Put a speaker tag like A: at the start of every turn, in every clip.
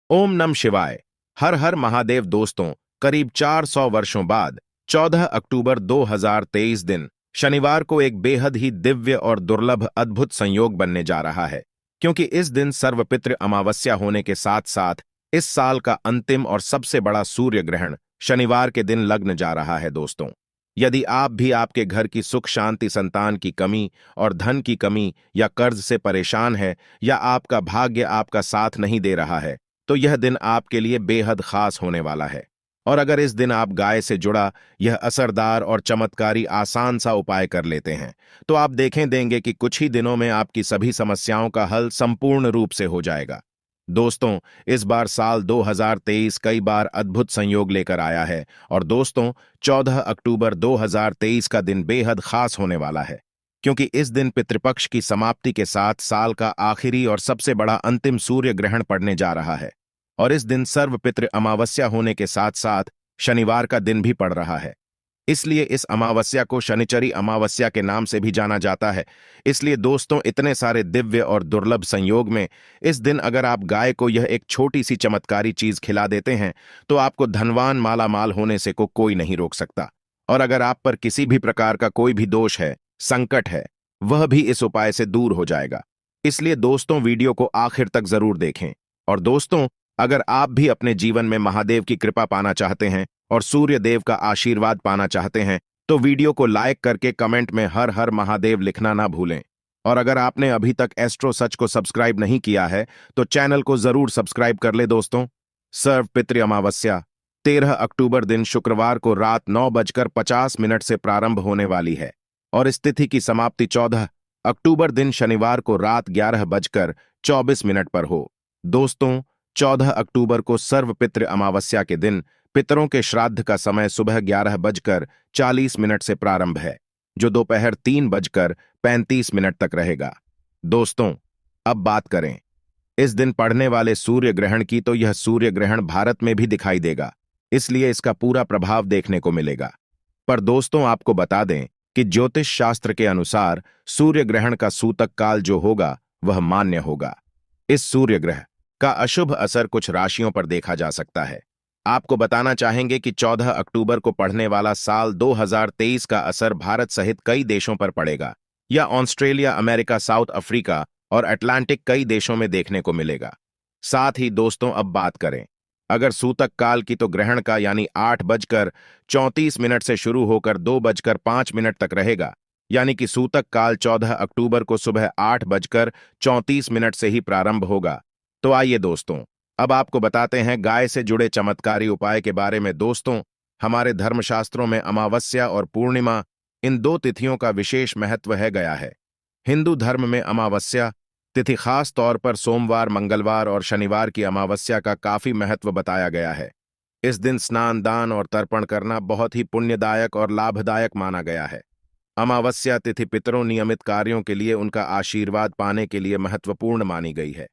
A: ओम नम शिवाय। हर हर महादेव दोस्तों, करीब 400 वर्षों बाद 14 अक्टूबर 2023 दिन शनिवार को एक बेहद ही दिव्य और दुर्लभ अद्भुत संयोग बनने जा रहा है, क्योंकि इस दिन सर्वपितृ अमावस्या होने के साथ साथ इस साल का अंतिम और सबसे बड़ा सूर्य ग्रहण शनिवार के दिन लगने जा रहा है। दोस्तों, यदि आप भी आपके घर की सुख शांति, संतान की कमी और धन की कमी या कर्ज से परेशान है, या आपका भाग्य आपका साथ नहीं दे रहा है, तो यह दिन आपके लिए बेहद खास होने वाला है। और अगर इस दिन आप गाय से जुड़ा यह असरदार और चमत्कारी आसान सा उपाय कर लेते हैं, तो आप देखें देंगे कि कुछ ही दिनों में आपकी सभी समस्याओं का हल संपूर्ण रूप से हो जाएगा। दोस्तों, इस बार साल 2023 कई बार अद्भुत संयोग लेकर आया है, और दोस्तों, 14 अक्टूबर 2023 का दिन बेहद खास होने वाला है, क्योंकि इस दिन पितृपक्ष की समाप्ति के साथ साल का आखिरी और सबसे बड़ा अंतिम सूर्य ग्रहण पड़ने जा रहा है। और इस दिन सर्वपितृ अमावस्या होने के साथ साथ शनिवार का दिन भी पड़ रहा है। इसलिए इस अमावस्या को शनिचरी अमावस्या के नाम से भी जाना जाता है। इसलिए दोस्तों, इतने सारे दिव्य और दुर्लभ संयोग में इस दिन अगर आप गाय को यह एक छोटी सी चमत्कारी चीज खिला देते हैं, तो आपको धनवान मालामाल होने से को कोई नहीं रोक सकता। और अगर आप पर किसी भी प्रकार का कोई भी दोष है, संकट है, वह भी इस उपाय से दूर हो जाएगा। इसलिए दोस्तों, वीडियो को आखिर तक जरूर देखें। और दोस्तों, अगर आप भी अपने जीवन में महादेव की कृपा पाना चाहते हैं और सूर्य देव का आशीर्वाद पाना चाहते हैं, तो वीडियो को लाइक करके कमेंट में हर हर महादेव लिखना ना भूलें। और अगर आपने अभी तक एस्ट्रो सच को सब्सक्राइब नहीं किया है, तो चैनल को जरूर सब्सक्राइब कर ले। दोस्तों, सर्वपितृ अमावस्या 13 अक्टूबर दिन शुक्रवार को रात 9:50 से प्रारंभ होने वाली है, और इस तिथि की समाप्ति 14 अक्टूबर दिन शनिवार को रात 11:24 पर हो। दोस्तों, 14 अक्टूबर को सर्वपितृ अमावस्या के दिन पितरों के श्राद्ध का समय सुबह 11:40 से प्रारंभ है, जो दोपहर 3:35 तक रहेगा। दोस्तों, अब बात करें इस दिन पड़ने वाले सूर्य ग्रहण की, तो यह सूर्य ग्रहण भारत में भी दिखाई देगा, इसलिए इसका पूरा प्रभाव देखने को मिलेगा। पर दोस्तों, आपको बता दें कि ज्योतिष शास्त्र के अनुसार सूर्य ग्रहण का सूतक काल जो होगा वह मान्य होगा। इस सूर्य ग्रहण का अशुभ असर कुछ राशियों पर देखा जा सकता है। आपको बताना चाहेंगे कि 14 अक्टूबर को पड़ने वाला साल 2023 का असर भारत सहित कई देशों पर पड़ेगा, या ऑस्ट्रेलिया, अमेरिका, साउथ अफ्रीका और अटलांटिक कई देशों में देखने को मिलेगा। साथ ही दोस्तों, अब बात करें अगर सूतक काल की, तो ग्रहण का यानी 8:34 से शुरू होकर 2:05 तक रहेगा, यानी कि सूतक काल 14 अक्टूबर को सुबह 8:34 से ही प्रारंभ होगा। तो आइए दोस्तों, अब आपको बताते हैं गाय से जुड़े चमत्कारी उपाय के बारे में। दोस्तों, हमारे धर्मशास्त्रों में अमावस्या और पूर्णिमा, इन दो तिथियों का विशेष महत्व है गया है। हिंदू धर्म में अमावस्या तिथि खास तौर पर सोमवार, मंगलवार और शनिवार की अमावस्या का काफी महत्व बताया गया है। इस दिन स्नान, दान और तर्पण करना बहुत ही पुण्यदायक और लाभदायक माना गया है। अमावस्या तिथि पितरों नियमित कार्यों के लिए उनका आशीर्वाद पाने के लिए महत्वपूर्ण मानी गई है।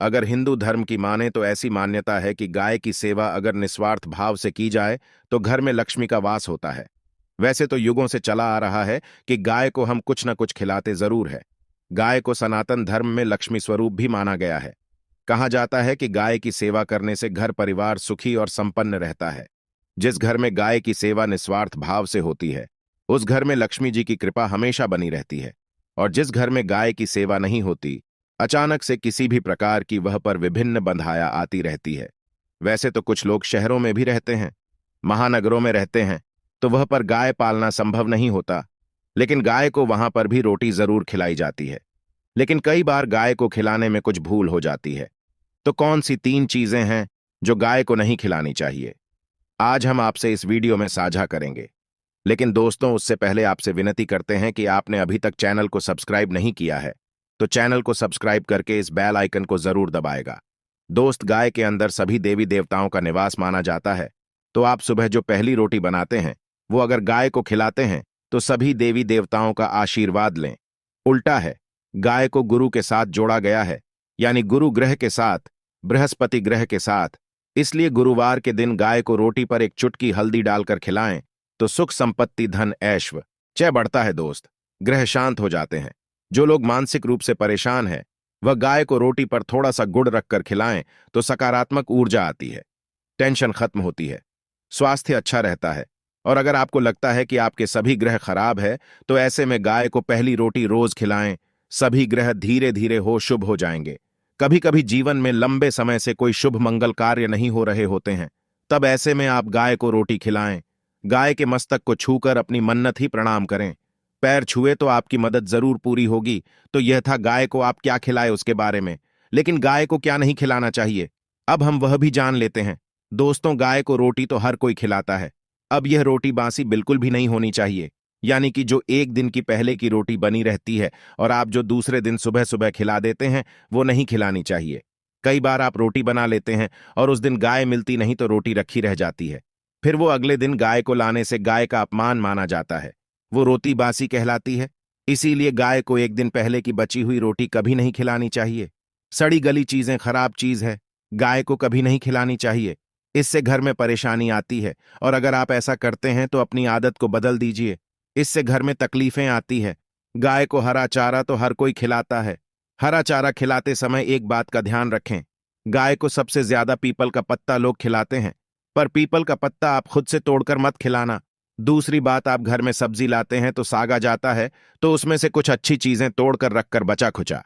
A: अगर हिंदू धर्म की माने तो ऐसी मान्यता है कि गाय की सेवा अगर निस्वार्थ भाव से की जाए तो घर में लक्ष्मी का वास होता है। वैसे तो युगों से चला आ रहा है कि गाय को हम कुछ न कुछ खिलाते जरूर है। गाय को सनातन धर्म में लक्ष्मी स्वरूप भी माना गया है। कहा जाता है कि गाय की सेवा करने से घर परिवार सुखी और संपन्न रहता है। जिस घर में गाय की सेवा निस्वार्थ भाव से होती है, उस घर में लक्ष्मी जी की कृपा हमेशा बनी रहती है। और जिस घर में गाय की सेवा नहीं होती, अचानक से किसी भी प्रकार की वह पर विभिन्न बंधाया आती रहती है। वैसे तो कुछ लोग शहरों में भी रहते हैं, महानगरों में रहते हैं, तो वह पर गाय पालना संभव नहीं होता, लेकिन गाय को वहां पर भी रोटी जरूर खिलाई जाती है। लेकिन कई बार गाय को खिलाने में कुछ भूल हो जाती है। तो कौन सी 3 चीजें हैं जो गाय को नहीं खिलानी चाहिए, आज हम आपसे इस वीडियो में साझा करेंगे। लेकिन दोस्तों, उससे पहले आपसे विनती करते हैं कि आपने अभी तक चैनल को सब्सक्राइब नहीं किया है, तो चैनल को सब्सक्राइब करके इस बेल आइकन को जरूर दबाएगा। दोस्त, गाय के अंदर सभी देवी देवताओं का निवास माना जाता है, तो आप सुबह जो पहली रोटी बनाते हैं वो अगर गाय को खिलाते हैं तो सभी देवी देवताओं का आशीर्वाद लें। उल्टा है, गाय को गुरु के साथ जोड़ा गया है, यानी गुरु ग्रह के साथ, बृहस्पति ग्रह के साथ। इसलिए गुरुवार के दिन गाय को रोटी पर एक चुटकी हल्दी डालकर खिलाएं तो सुख, संपत्ति, धन, ऐश्वर्य बढ़ता है। दोस्त, ग्रह शांत हो जाते हैं। जो लोग मानसिक रूप से परेशान हैं वह गाय को रोटी पर थोड़ा सा गुड़ रखकर खिलाएं तो सकारात्मक ऊर्जा आती है, टेंशन खत्म होती है, स्वास्थ्य अच्छा रहता है। और अगर आपको लगता है कि आपके सभी ग्रह खराब है, तो ऐसे में गाय को पहली रोटी रोज खिलाएं, सभी ग्रह धीरे धीरे हो शुभ हो जाएंगे। कभी कभी जीवन में लंबे समय से कोई शुभ मंगल कार्य नहीं हो रहे होते हैं, तब ऐसे में आप गाय को रोटी खिलाएं। गाय के मस्तक को छूकर अपनी मन्नत ही प्रणाम करें। पैर छुए तो आपकी मदद जरूर पूरी होगी। तो यह था गाय को आप क्या खिलाए उसके बारे में। लेकिन गाय को क्या नहीं खिलाना चाहिए, अब हम वह भी जान लेते हैं। दोस्तों, गाय को रोटी तो हर कोई खिलाता है। अब यह रोटी बासी बिल्कुल भी नहीं होनी चाहिए, यानी कि जो एक दिन की पहले की रोटी बनी रहती है और आप जो दूसरे दिन सुबह सुबह खिला देते हैं, वो नहीं खिलानी चाहिए। कई बार आप रोटी बना लेते हैं और उस दिन गाय मिलती नहीं तो रोटी रखी रह जाती है। फिर वो अगले दिन गाय को लाने से गाय का अपमान माना जाता है, वो रोटी बासी कहलाती है। इसीलिए गाय को एक दिन पहले की बची हुई रोटी कभी नहीं खिलानी चाहिए। सड़ी गली चीजें खराब चीज है, गाय को कभी नहीं खिलानी चाहिए। इससे घर में परेशानी आती है, और अगर आप ऐसा करते हैं तो अपनी आदत को बदल दीजिए। इससे घर में तकलीफें आती है। गाय को हरा चारा तो हर कोई खिलाता है। हरा चारा खिलाते समय एक बात का ध्यान रखें, गाय को सबसे ज्यादा पीपल का पत्ता लोग खिलाते हैं, पर पीपल का पत्ता आप खुद से तोड़कर मत खिलाना। दूसरी बात, आप घर में सब्जी लाते हैं तो साग आ जाता है, तो उसमें से कुछ अच्छी चीजें तोड़कर रखकर बचा खुचा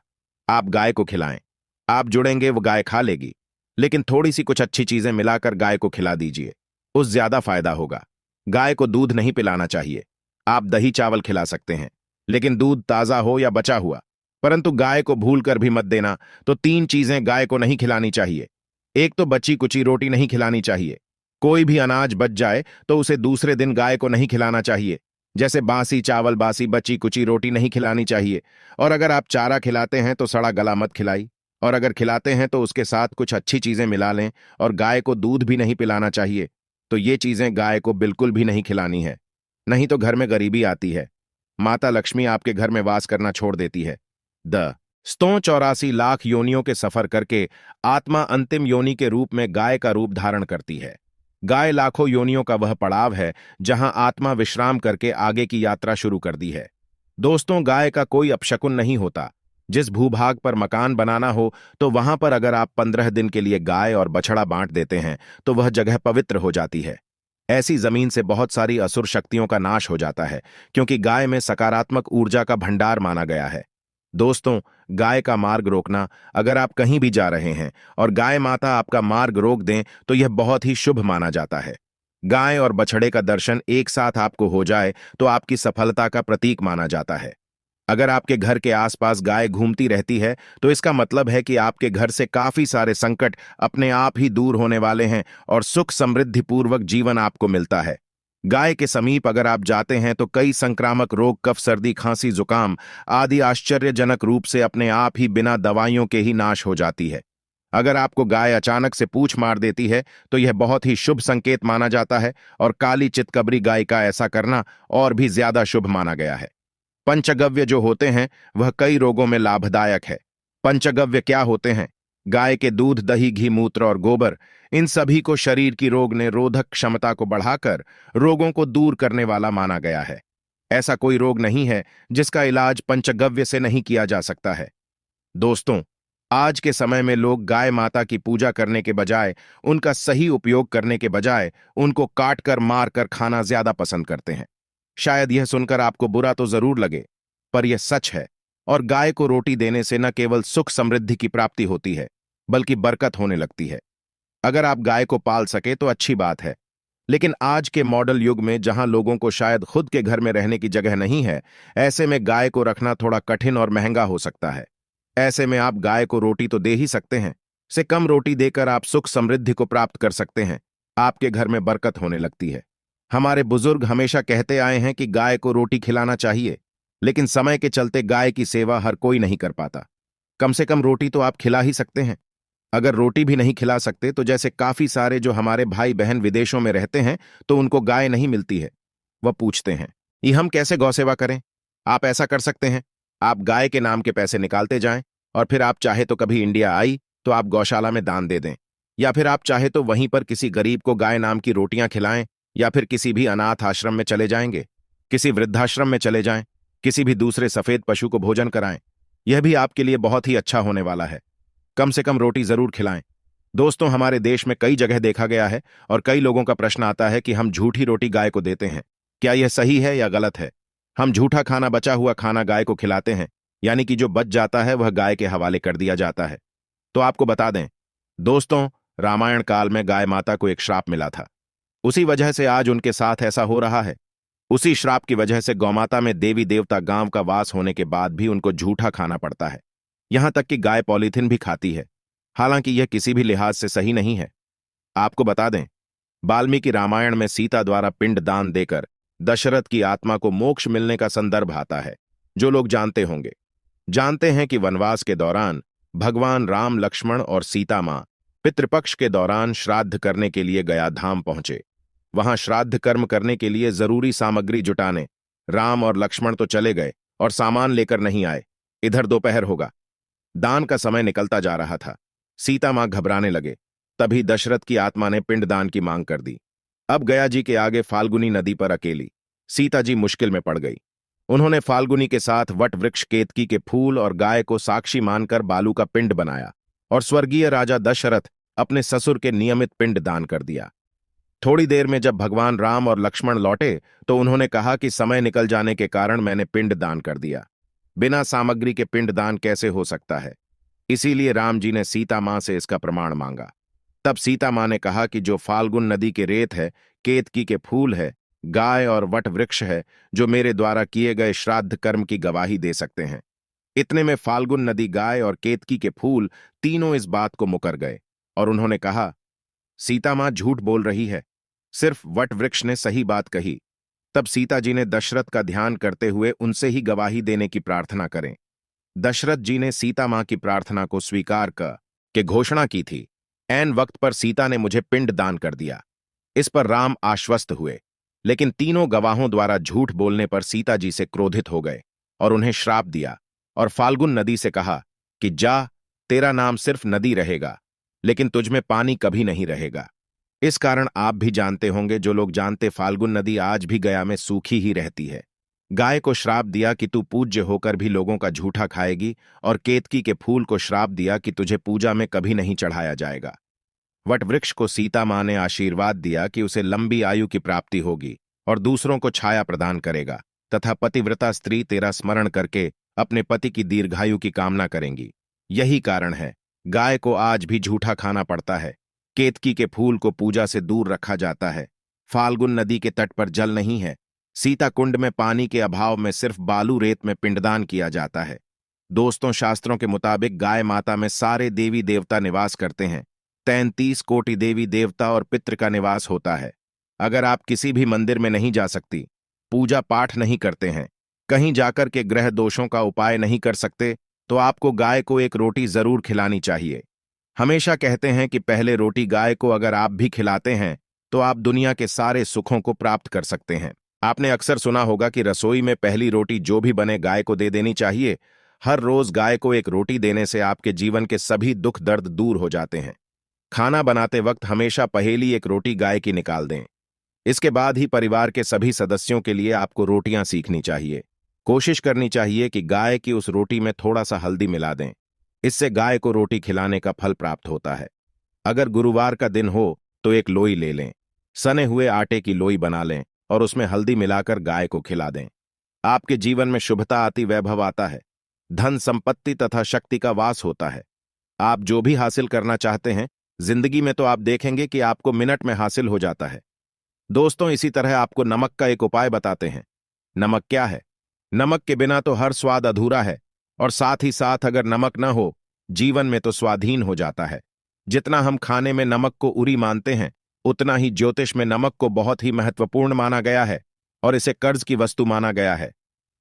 A: आप गाय को खिलाएं। आप जुड़ेंगे, वो गाय खा लेगी, लेकिन थोड़ी सी कुछ अच्छी चीजें मिलाकर गाय को खिला दीजिए, उस ज्यादा फायदा होगा। गाय को दूध नहीं पिलाना चाहिए। आप दही चावल खिला सकते हैं, लेकिन दूध ताजा हो या बचा हुआ। परंतु गाय को भूल कर भी मत देना। तो 3 चीजें गाय को नहीं खिलानी चाहिए। एक तो बची कुची रोटी नहीं खिलानी चाहिए। कोई भी अनाज बच जाए तो उसे दूसरे दिन गाय को नहीं खिलाना चाहिए। जैसे बासी चावल, बासी बची कुची रोटी नहीं खिलानी चाहिए। और अगर आप चारा खिलाते हैं तो सड़ा गला मत खिलाई। और अगर खिलाते हैं तो उसके साथ कुछ अच्छी चीजें मिला लें। और गाय को दूध भी नहीं पिलाना चाहिए। तो ये चीजें गाय को बिल्कुल भी नहीं खिलानी है, नहीं तो घर में गरीबी आती है। माता लक्ष्मी आपके घर में वास करना छोड़ देती है। 84 लाख योनियों के सफर करके आत्मा अंतिम योनि के रूप में गाय का रूप धारण करती है। गाय लाखों योनियों का वह पड़ाव है जहां आत्मा विश्राम करके आगे की यात्रा शुरू कर दी है। दोस्तों, गाय का कोई अपशकुन नहीं होता। जिस भूभाग पर मकान बनाना हो, तो वहां पर अगर आप 15 दिन के लिए गाय और बछड़ा बांट देते हैं तो वह जगह पवित्र हो जाती है। ऐसी जमीन से बहुत सारी असुर शक्तियों का नाश हो जाता है, क्योंकि गाय में सकारात्मक ऊर्जा का भंडार माना गया है। दोस्तों, गाय का मार्ग रोकना, अगर आप कहीं भी जा रहे हैं और गाय माता आपका मार्ग रोक दें तो यह बहुत ही शुभ माना जाता है। गाय और बछड़े का दर्शन एक साथ आपको हो जाए तो आपकी सफलता का प्रतीक माना जाता है। अगर आपके घर के आसपास गाय घूमती रहती है तो इसका मतलब है कि आपके घर से काफी सारे संकट अपने आप ही दूर होने वाले हैं और सुख समृद्धि पूर्वक जीवन आपको मिलता है। गाय के समीप अगर आप जाते हैं तो कई संक्रामक रोग, कफ, सर्दी, खांसी, जुकाम आदि आश्चर्यजनक रूप से अपने आप ही बिना दवाइयों के ही नाश हो जाती है। अगर आपको गाय अचानक से पूंछ मार देती है तो यह बहुत ही शुभ संकेत माना जाता है, और काली चितकबरी गाय का ऐसा करना और भी ज्यादा शुभ माना गया है। पंचगव्य जो होते हैं वह कई रोगों में लाभदायक है। पंचगव्य क्या होते हैं? गाय के दूध, दही, घी, मूत्र और गोबर, इन सभी को शरीर की रोग निरोधक क्षमता को बढ़ाकर रोगों को दूर करने वाला माना गया है। ऐसा कोई रोग नहीं है जिसका इलाज पंचगव्य से नहीं किया जा सकता है। दोस्तों, आज के समय में लोग गाय माता की पूजा करने के बजाय, उनका सही उपयोग करने के बजाय उनको काट कर, मार कर खाना ज्यादा पसंद करते हैं। शायद यह सुनकर आपको बुरा तो जरूर लगे, पर यह सच है। और गाय को रोटी देने से न केवल सुख समृद्धि की प्राप्ति होती है, बल्कि बरकत होने लगती है। अगर आप गाय को पाल सके तो अच्छी बात है, लेकिन आज के मॉडल युग में जहां लोगों को शायद खुद के घर में रहने की जगह नहीं है, ऐसे में गाय को रखना थोड़ा कठिन और महंगा हो सकता है। ऐसे में आप गाय को रोटी तो दे ही सकते हैं, से कम रोटी देकर आप सुख समृद्धि को प्राप्त कर सकते हैं। आपके घर में बरकत होने लगती है। हमारे बुजुर्ग हमेशा कहते आए हैं कि गाय को रोटी खिलाना चाहिए, लेकिन समय के चलते गाय की सेवा हर कोई नहीं कर पाता। कम से कम रोटी तो आप खिला ही सकते हैं। अगर रोटी भी नहीं खिला सकते तो जैसे काफी सारे जो हमारे भाई बहन विदेशों में रहते हैं तो उनको गाय नहीं मिलती है, वह पूछते हैं ये हम कैसे गौसेवा करें। आप ऐसा कर सकते हैं, आप गाय के नाम के पैसे निकालते जाएं, और फिर आप चाहे तो कभी इंडिया आई तो आप गौशाला में दान दे दें, या फिर आप चाहे तो वहीं पर किसी गरीब को गाय नाम की रोटियां खिलाएं, या फिर किसी भी अनाथ आश्रम में चले जाएंगे, किसी वृद्धाश्रम में चले जाएं, किसी भी दूसरे सफेद पशु को भोजन कराएं। यह भी आपके लिए बहुत ही अच्छा होने वाला है। कम से कम रोटी जरूर खिलाएं। दोस्तों, हमारे देश में कई जगह देखा गया है और कई लोगों का प्रश्न आता है कि हम झूठी रोटी गाय को देते हैं। क्या यह सही है या गलत है? हम झूठा खाना, बचा हुआ खाना गाय को खिलाते हैं, यानी कि जो बच जाता है वह गाय के हवाले कर दिया जाता है। तो आपको बता दें दोस्तों, रामायण काल में गाय माता को एक श्राप मिला था। उसी वजह से आज उनके साथ ऐसा हो रहा है। उसी श्राप की वजह से गौमाता में देवी देवता गांव का वास होने के बाद भी उनको झूठा खाना पड़ता है। यहां तक कि गाय पॉलीथिन भी खाती है। हालांकि यह किसी भी लिहाज से सही नहीं है। आपको बता दें, वाल्मीकि रामायण में सीता द्वारा पिंड दान देकर दशरथ की आत्मा को मोक्ष मिलने का संदर्भ आता है। जो लोग जानते होंगे जानते हैं कि वनवास के दौरान भगवान राम, लक्ष्मण और सीता मां पितृपक्ष के दौरान श्राद्ध करने के लिए गया धाम पहुंचे। वहां श्राद्ध कर्म करने के लिए जरूरी सामग्री जुटाने राम और लक्ष्मण तो चले गए और सामान लेकर नहीं आए। इधर दोपहर होगा, दान का समय निकलता जा रहा था। सीता मां घबराने लगे। तभी दशरथ की आत्मा ने पिंडदान की मांग कर दी। अब गया जी के आगे फाल्गुनी नदी पर अकेली सीता जी मुश्किल में पड़ गई। उन्होंने फाल्गुनी के साथ वट वृक्ष, केतकी के फूल और गाय को साक्षी मानकर बालू का पिंड बनाया और स्वर्गीय राजा दशरथ अपने ससुर के नियमित पिंड दान कर दिया। थोड़ी देर में जब भगवान राम और लक्ष्मण लौटे तो उन्होंने कहा कि समय निकल जाने के कारण मैंने पिंड दान कर दिया। बिना सामग्री के पिंड दान कैसे हो सकता है? इसीलिए राम जी ने सीता मां से इसका प्रमाण मांगा। तब सीता मां ने कहा कि जो फाल्गुन नदी के रेत है, केतकी के फूल है, गाय और वट वृक्ष है, जो मेरे द्वारा किए गए श्राद्ध कर्म की गवाही दे सकते हैं। इतने में फाल्गुन नदी, गाय और केतकी के फूल तीनों इस बात को मुकर गए और उन्होंने कहा, सीता मां झूठ बोल रही है, सिर्फ वट वृक्ष ने सही बात कही। तब सीता जी ने दशरथ का ध्यान करते हुए उनसे ही गवाही देने की प्रार्थना करें। दशरथ जी ने सीता मां की प्रार्थना को स्वीकार कर के घोषणा की थी, ऐन वक्त पर सीता ने मुझे पिंड दान कर दिया। इस पर राम आश्वस्त हुए, लेकिन तीनों गवाहों द्वारा झूठ बोलने पर सीता जी से क्रोधित हो गए और उन्हें श्राप दिया और फाल्गुन नदी से कहा कि जा, तेरा नाम सिर्फ नदी रहेगा, लेकिन तुझमें पानी कभी नहीं रहेगा। इस कारण आप भी जानते होंगे, जो लोग जानते, फाल्गुन नदी आज भी गया में सूखी ही रहती है। गाय को श्राप दिया कि तू पूज्य होकर भी लोगों का झूठा खाएगी और केतकी के फूल को श्राप दिया कि तुझे पूजा में कभी नहीं चढ़ाया जाएगा। वट वृक्ष को सीता मां ने आशीर्वाद दिया कि उसे लंबी आयु की प्राप्ति होगी और दूसरों को छाया प्रदान करेगा तथा पतिव्रता स्त्री तेरा स्मरण करके अपने पति की दीर्घायु की कामना करेंगी। यही कारण है गाय को आज भी झूठा खाना पड़ता है। केतकी के फूल को पूजा से दूर रखा जाता है। फाल्गुन नदी के तट पर जल नहीं है। सीता कुंड में पानी के अभाव में सिर्फ बालू रेत में पिंडदान किया जाता है। दोस्तों, शास्त्रों के मुताबिक गाय माता में सारे देवी देवता निवास करते हैं। 33 कोटि देवी देवता और पितृ का निवास होता है। अगर आप किसी भी मंदिर में नहीं जा सकती, पूजा पाठ नहीं करते हैं, कहीं जाकर के ग्रह दोषों का उपाय नहीं कर सकते, तो आपको गाय को एक रोटी जरूर खिलानी चाहिए। हमेशा कहते हैं कि पहले रोटी गाय को अगर आप भी खिलाते हैं तो आप दुनिया के सारे सुखों को प्राप्त कर सकते हैं। आपने अक्सर सुना होगा कि रसोई में पहली रोटी जो भी बने गाय को दे देनी चाहिए। हर रोज गाय को एक रोटी देने से आपके जीवन के सभी दुख दर्द दूर हो जाते हैं। खाना बनाते वक्त हमेशा पहेली एक रोटी गाय की निकाल दें। इसके बाद ही परिवार के सभी सदस्यों के लिए आपको रोटियां सीखनी चाहिए। कोशिश करनी चाहिए कि गाय की उस रोटी में थोड़ा सा हल्दी मिला दें। इससे गाय को रोटी खिलाने का फल प्राप्त होता है। अगर गुरुवार का दिन हो तो एक लोई ले लें, सने हुए आटे की लोई बना लें और उसमें हल्दी मिलाकर गाय को खिला दें। आपके जीवन में शुभता आती, वैभव आता है, धन संपत्ति तथा शक्ति का वास होता है। आप जो भी हासिल करना चाहते हैं जिंदगी में, तो आप देखेंगे कि आपको मिनट में हासिल हो जाता है। दोस्तों, इसी तरह आपको नमक का एक उपाय बताते हैं। नमक क्या है? नमक के बिना तो हर स्वाद अधूरा है और साथ ही साथ अगर नमक न हो, जीवन में तो स्वाधीन हो जाता है। जितना हम खाने में नमक को उरी मानते हैं, उतना ही ज्योतिष में नमक को बहुत ही महत्वपूर्ण माना गया है और इसे कर्ज की वस्तु माना गया है।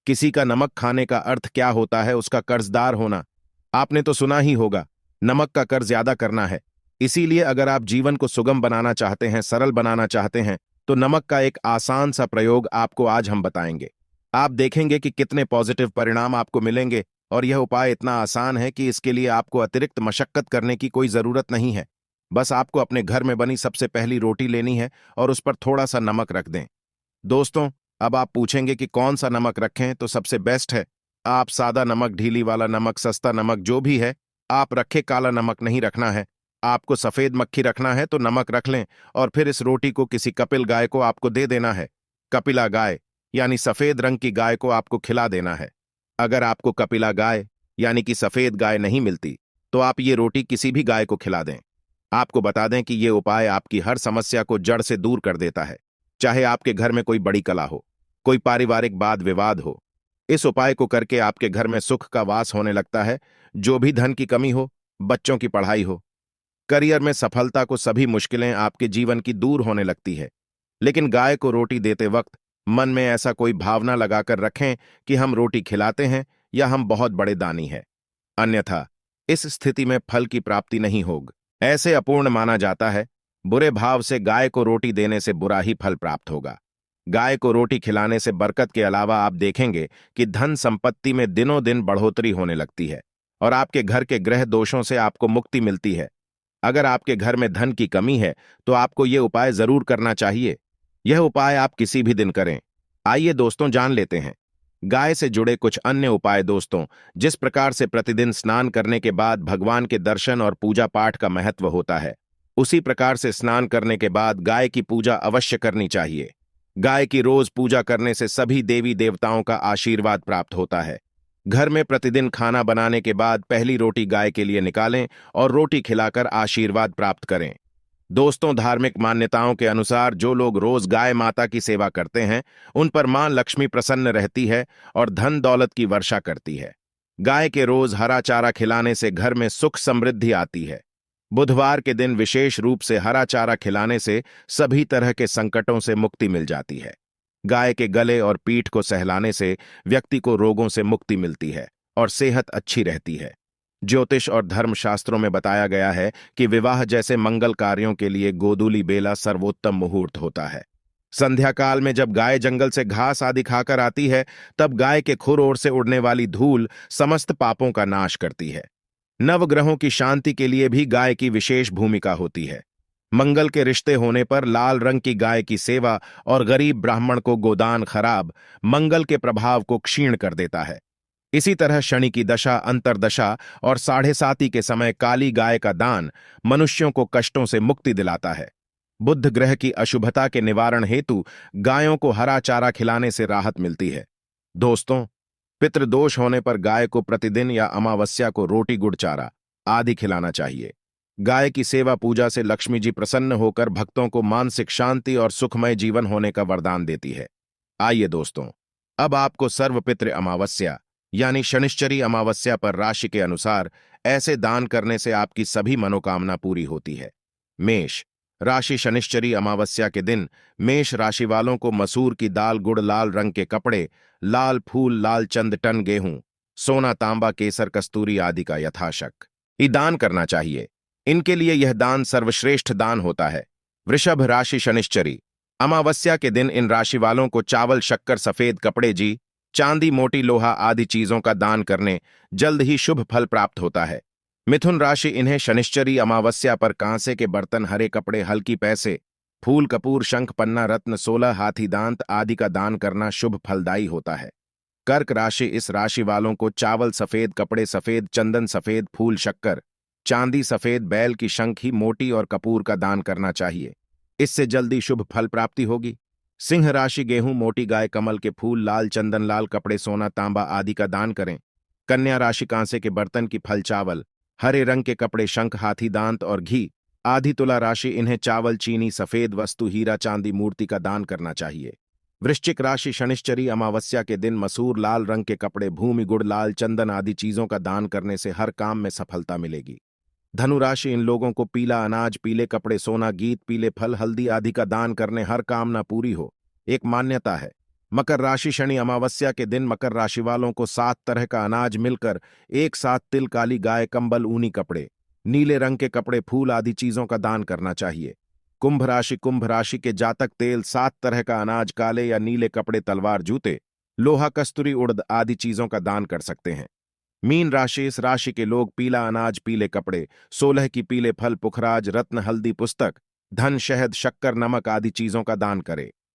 A: किसी का नमक खाने का अर्थ क्या होता है? उसका कर्जदार होना। आपने तो सुना ही होगा, नमक का कर्ज ज्यादा करना है। इसीलिए अगर आप जीवन को सुगम बनाना चाहते हैं, सरल बनाना चाहते हैं, तो नमक का एक आसान सा प्रयोग आपको आज हम बताएंगे। आप देखेंगे कि कितने पॉजिटिव परिणाम आपको मिलेंगे और यह उपाय इतना आसान है कि इसके लिए आपको अतिरिक्त मशक्कत करने की कोई जरूरत नहीं है। बस आपको अपने घर में बनी सबसे पहली रोटी लेनी है और उस पर थोड़ा सा नमक रख दें। दोस्तों, अब आप पूछेंगे कि कौन सा नमक रखें तो सबसे बेस्ट है। आप सादा नमक, ढीली वाला नमक, सस्ता नमक जो भी है आप रखे, काला नमक नहीं रखना है। आपको सफेद मक्खी रखना है तो नमक रख लें और फिर इस रोटी को किसी कपिल गाय को आपको दे देना है। कपिला गाय यानी सफेद रंग की गाय को आपको खिला देना है। अगर आपको कपिला गाय यानी कि सफेद गाय नहीं मिलती तो आप ये रोटी किसी भी गाय को खिला दें। आपको बता दें कि ये उपाय आपकी हर समस्या को जड़ से दूर कर देता है, चाहे आपके घर में कोई बड़ी कला हो, कोई पारिवारिक वाद विवाद हो। इस उपाय को करके आपके घर में सुख का वास होने लगता है। जो भी धन की कमी हो, बच्चों की पढ़ाई हो, करियर में सफलता को, सभी मुश्किलें आपके जीवन की दूर होने लगती है। लेकिन गाय को रोटी देते वक्त मन में ऐसा कोई भावना लगाकर रखें कि हम रोटी खिलाते हैं या हम बहुत बड़े दानी हैं। अन्यथा इस स्थिति में फल की प्राप्ति नहीं होगी। ऐसे अपूर्ण माना जाता है। बुरे भाव से गाय को रोटी देने से बुरा ही फल प्राप्त होगा। गाय को रोटी खिलाने से बरकत के अलावा आप देखेंगे कि धन संपत्ति में दिनों दिन बढ़ोतरी होने लगती है और आपके घर के ग्रह दोषों से आपको मुक्ति मिलती है। अगर आपके घर में धन की कमी है तो आपको यह उपाय जरूर करना चाहिए। यह उपाय आप किसी भी दिन करें। आइए दोस्तों जान लेते हैं गाय से जुड़े कुछ अन्य उपाय। दोस्तों, जिस प्रकार से प्रतिदिन स्नान करने के बाद भगवान के दर्शन और पूजा पाठ का महत्व होता है, उसी प्रकार से स्नान करने के बाद गाय की पूजा अवश्य करनी चाहिए। गाय की रोज पूजा करने से सभी देवी देवताओं का आशीर्वाद प्राप्त होता है। घर में प्रतिदिन खाना बनाने के बाद पहली रोटी गाय के लिए निकालें और रोटी खिलाकर आशीर्वाद प्राप्त करें। दोस्तों, धार्मिक मान्यताओं के अनुसार जो लोग रोज गाय माता की सेवा करते हैं उन पर मां लक्ष्मी प्रसन्न रहती है और धन दौलत की वर्षा करती है। गाय के रोज हरा चारा खिलाने से घर में सुख समृद्धि आती है। बुधवार के दिन विशेष रूप से हरा चारा खिलाने से सभी तरह के संकटों से मुक्ति मिल जाती है। गाय के गले और पीठ को सहलाने से व्यक्ति को रोगों से मुक्ति मिलती है और सेहत अच्छी रहती है। ज्योतिष और धर्मशास्त्रों में बताया गया है कि विवाह जैसे मंगल कार्यों के लिए गोधूली बेला सर्वोत्तम मुहूर्त होता है। संध्या काल में जब गाय जंगल से घास आदि खाकर आती है, तब गाय के खुर ओर से उड़ने वाली धूल समस्त पापों का नाश करती है। नवग्रहों की शांति के लिए भी गाय की विशेष भूमिका होती है। मंगल के रिश्ते होने पर लाल रंग की गाय की सेवा और गरीब ब्राह्मण को गोदान खराब मंगल के प्रभाव को क्षीण कर देता है। इसी तरह शनि की दशा, अंतरदशा और साढ़े साती के समय काली गाय का दान मनुष्यों को कष्टों से मुक्ति दिलाता है। बुध ग्रह की अशुभता के निवारण हेतु गायों को हरा चारा खिलाने से राहत मिलती है। दोस्तों, पितृदोष होने पर गाय को प्रतिदिन या अमावस्या को रोटी गुड़ चारा आदि खिलाना चाहिए। गाय की सेवा पूजा से लक्ष्मी जी प्रसन्न होकर भक्तों को मानसिक शांति और सुखमय जीवन होने का वरदान देती है। आइए दोस्तों, अब आपको सर्वपितृ अमावस्या यानी शनिश्चरी अमावस्या पर राशि के अनुसार ऐसे दान करने से आपकी सभी मनोकामना पूरी होती है। मेष राशि। शनिश्चरी अमावस्या के दिन मेष राशि वालों को मसूर की दाल, गुड़, लाल रंग के कपड़े, लाल फूल, लाल चंद, टन गेहूं, सोना, तांबा, केसर, कस्तूरी आदि का यथाशक ही दान करना चाहिए। इनके लिए यह दान सर्वश्रेष्ठ दान होता है। वृषभ राशि। शनिश्चरी अमावस्या के दिन इन राशि वालों को चावल, शक्कर, सफेद कपड़े, चांदी, मोटी लोहा आदि चीजों का दान करने जल्द ही शुभ फल प्राप्त होता है। मिथुन राशि। इन्हें शनिश्चरी अमावस्या पर कांसे के बर्तन, हरे कपड़े, हल्की पैसे, फूल, कपूर, शंख, पन्ना, रत्न, 16 हाथी दांत आदि का दान करना शुभ फलदायी होता है। कर्क राशि। इस राशि वालों को चावल, सफेद कपड़े, सफेद चंदन, सफेद फूल, शक्कर, चांदी, सफेद बैल की शंखी, मोटी और कपूर का दान करना चाहिए। इससे जल्दी शुभ फल प्राप्ति होगी। सिंह राशि। गेहूं, मोटी गाय, कमल के फूल, लाल चंदन, लाल कपड़े, सोना, तांबा आदि का दान करें। कन्या राशि। कांसे के बर्तन की फल, चावल, हरे रंग के कपड़े, शंख, हाथी दांत और घी आदि। तुला राशि। इन्हें चावल, चीनी, सफेद वस्तु, हीरा, चांदी, मूर्ति का दान करना चाहिए। वृश्चिक राशि। शनिश्चरी अमावस्या के दिन मसूर, लाल रंग के कपड़े, भूमि, गुड़, लाल चंदन आदि चीजों का दान करने से हर काम में सफलता मिलेगी। धनु राशि। इन लोगों को पीला अनाज, पीले कपड़े, सोना, गीत, पीले फल, हल्दी आदि का दान करने हर कामना पूरी हो, एक मान्यता है। मकर राशि। शनि अमावस्या के दिन मकर राशि वालों को 7 तरह का अनाज मिलकर एक साथ तिल, काली गाय, कंबल, ऊनी कपड़े, नीले रंग के कपड़े, फूल आदि चीजों का दान करना चाहिए। कुंभ राशि। कुंभ राशि के जातक तेल, 7 तरह का अनाज, काले या नीले कपड़े, तलवार, जूते, लोहा, कस्तूरी, उड़द आदि चीजों का दान कर सकते हैं। मीन राशि। इस राशि के लोग पीला अनाज, पीले कपड़े, 16 की पीले फल, पुखराज, रत्न, हल्दी, पुस्तक, धन, शहद, शक्कर, नमक आदि चीजों का दान करें।